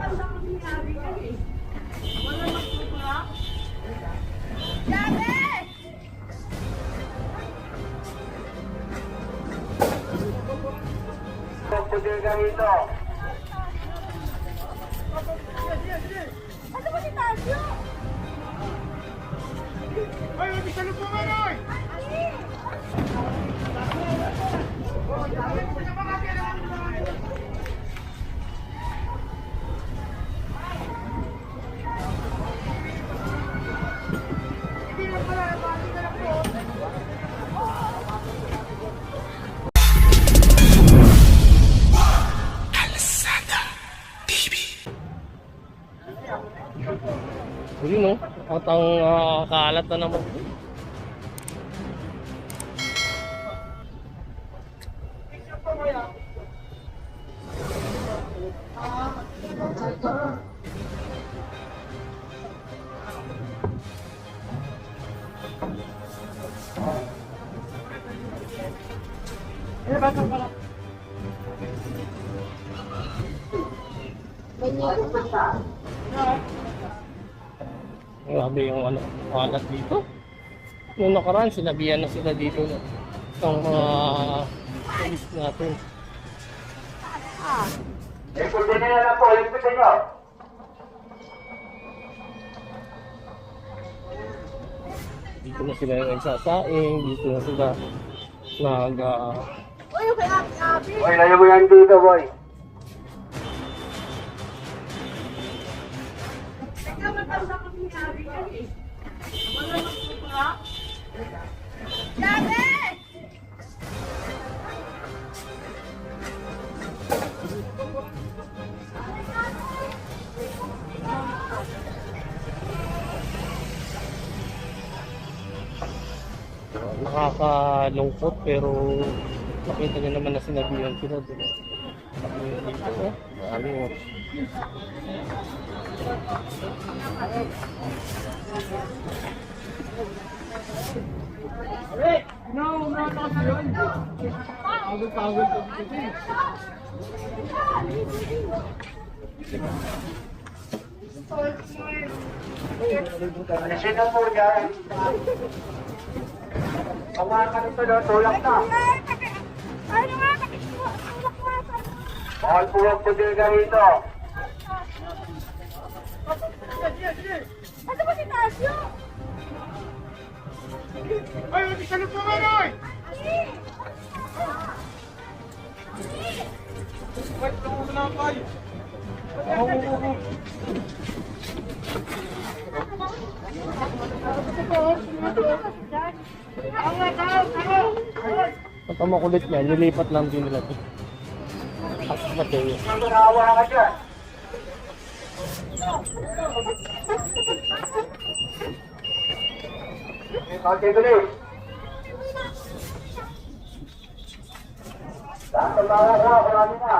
Ano ba si Tasyo? Ay, bisa lupa Manoy! Huli no? At ang kalat na naman. Grabe yung ano, kalat dito. Nung nakaraan, sinabihan na sila dito ng police natin. Ikultin nyo na po, ikultin nyo! Dito na sila nagsasaing, dito na sila nag... Uy, kay Abi. Boy, layo mo yan dito, boy. Ikaw matanda ko si Abi kasi. Wala magpupula. Yabe! Nakakalungkot pero nakita niyo naman na sinabihan sila dito. Dito, oh. Marami, oh. Sino po dyan? Kawakan ito doon, tulak na. Ano nga? Tulak nga. Bawal po ang pudiga rito. Ano ba si Tasyo? Ay, bisa lupa Manoy! Ay, ito mo na pa. Ang makulit niya, nilipat lang din nila ito. At matay. Narawa ka dyan. Okay, tuloy. Lahat ng bawa ko, marami na.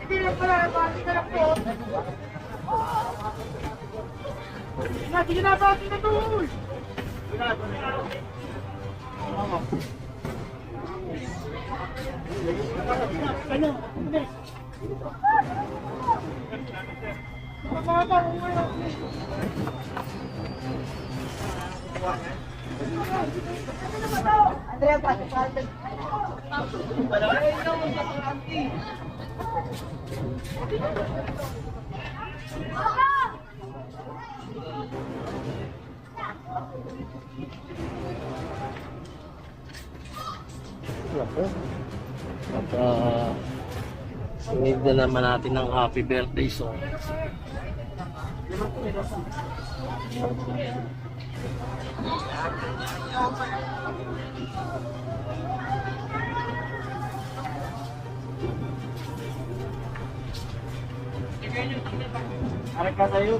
Hindi lang pala, bakit ka lang po? Sige na, bakit na to? Andrea, pasok ka. At sinid na naman natin ng happy birthday song. Harap ka tayo.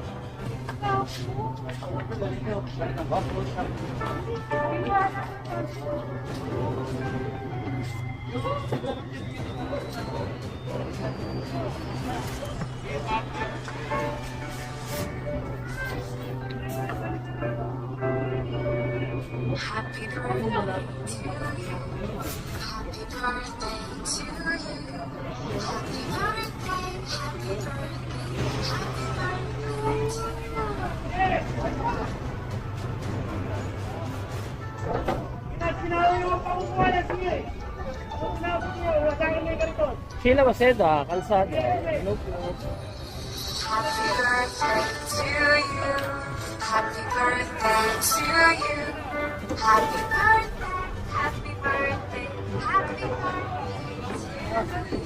Sheila Maceda, Kalsada. Hello po. Happy birthday to you. Happy birthday to you. Happy birthday. Happy birthday. Happy birthday to you.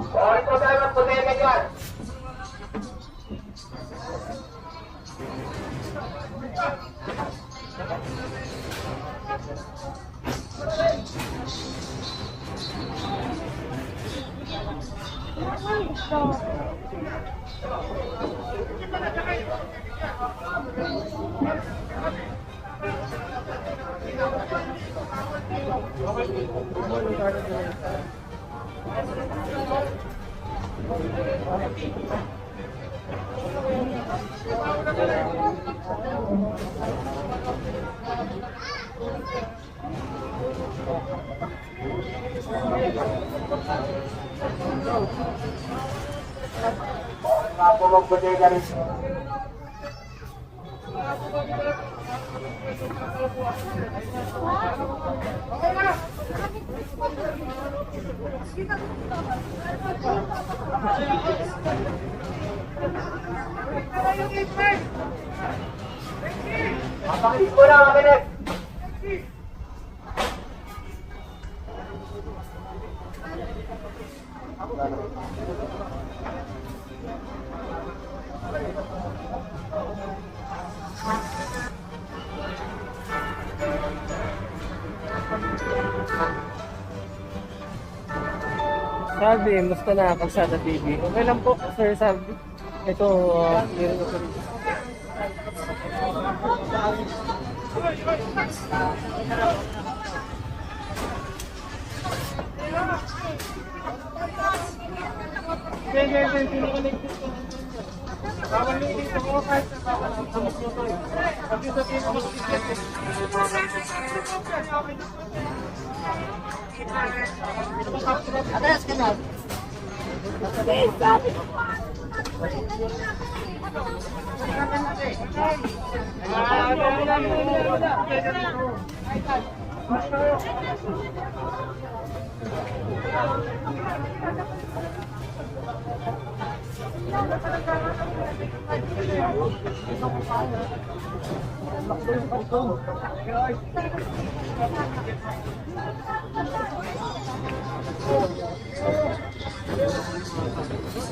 O, ito tayo ang puteka dyan. Mga pulong puteka rin. Mapakinig mo na, makinig. Sabi, musta na Kalsada TV? Okay lang po, Sir Sabi. Ito, meron ako rin. Atas ka na.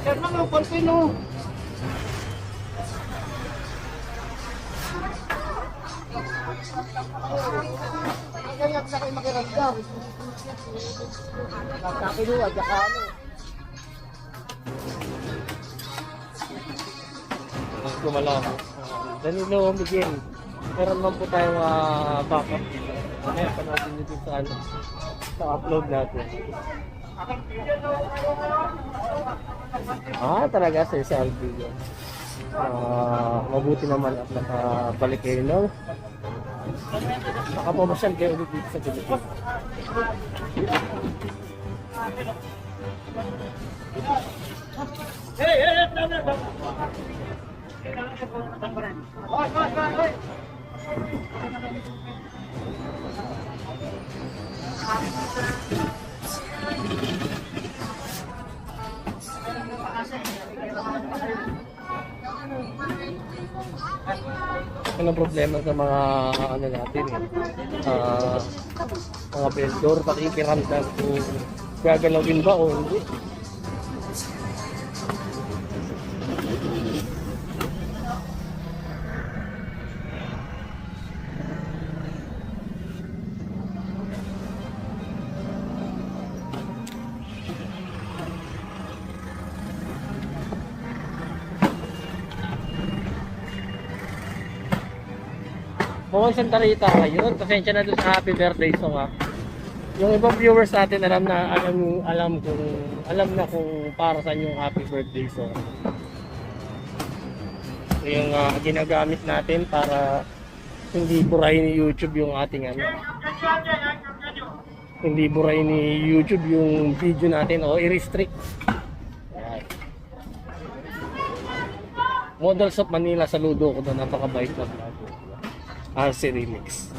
Kaya mga konpino. Kaya sa kayo makiramdam. Kakinuwa, tsaka ano. Gumalaw. Danilo Miguel. Meron naman po tayong backup. Mamaya panoodin nyo dun sa ano. Sa upload natin. Talaga Sir Salvi yun. Mabuti naman at nakabalik kayo, no? Nakapamasyal kayo ulit dito sa Pilipinas. Anong problema sa mga ano natin mga vendor, pakikiramdam kung gagalawin ba o hindi. Kung Santa Rita ngayon, pasensya na doon sa happy birthday song ha. Yung ibang viewers natin alam na kung para sa yung happy birthday song. Ito yung ginagamit natin para hindi burahin ni YouTube yung ating ano. hindi buray ni YouTube yung video natin o i-restrict. Ayan. Models of Manila, saludo ko doon, napakabait na vlog. RC Remix.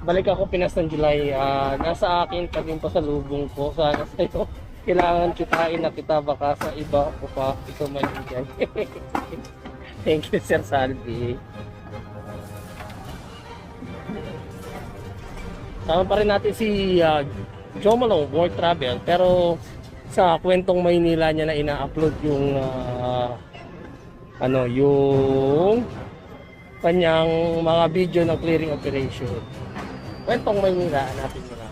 Balik ako Pinas ng July. Nasa akin pa din pa sa lubong ko. Sana sa'yo kailangan kitain na kita, baka sa iba o pa ikaw maligay. Thank you, Sir Salvi. Sama pa rin natin si Joe Malong, World Travel, pero sa kwentong Maynila niya na ina-upload yung yung kanyang mga video ng clearing operation. Kwentong Maynila, hanapin mo lang.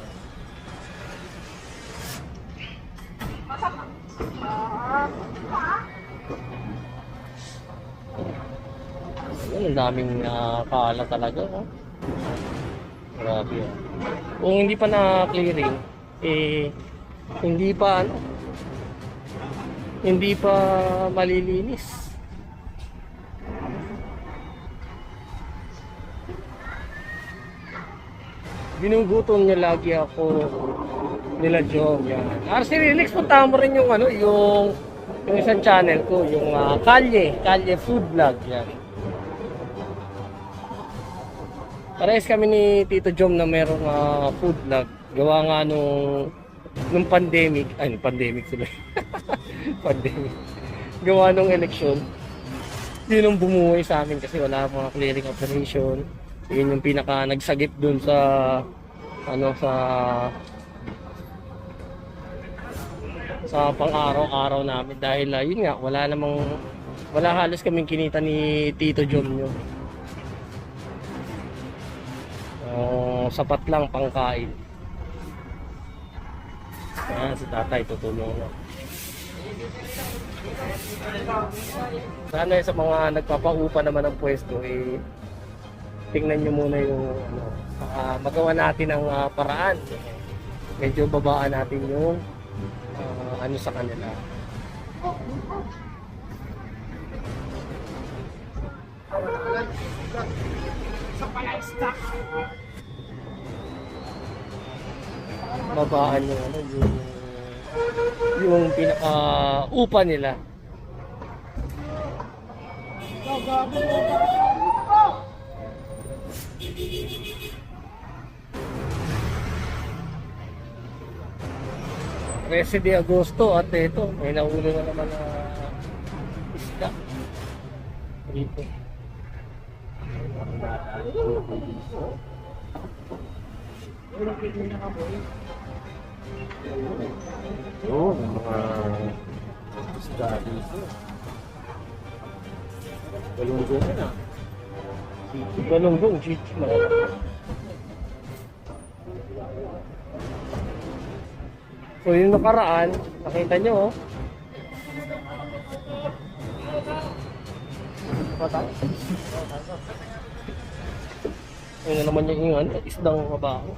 Ayun, ang daming kaala talaga. Oh. Grabe yan. Kung hindi pa na-clearing, hindi pa malilinis. Binugutom niya lagi ako nila Jom. Yan. RC Relax, punta mo rin yung yung isang channel ko, yung Kalye Food Vlog. Yan. Parehas kami ni Tito Jom na merong food vlog. Gawa nga nung pandemic, pandemic sila. Pandemic. Gawa nung eleksyon. Yun ang bumuhay sa amin kasi wala mga clearing operation. Yun yung pinaka nagsagip dun sa sa pang-araw-araw namin dahil yun nga wala halos kaming kinita ni Tito Jom yun. Sapat lang pangkain. Ayan, si tatay tutulong na. Sana sa mga nagpapaupa naman ng pwesto, tingnan nyo muna yung magawa natin ang paraan. Medyo babaan natin yung sa kanila. Babaan yung pinaka upa nila. Resi de Agosto at ito, may nahuli na naman na isda dito. Oh, mga isda dito. Galunggong na. Galunggong, chichi na. So yung nakaraan, nakita nyo oh. Ayun na naman yung isdang mabaho.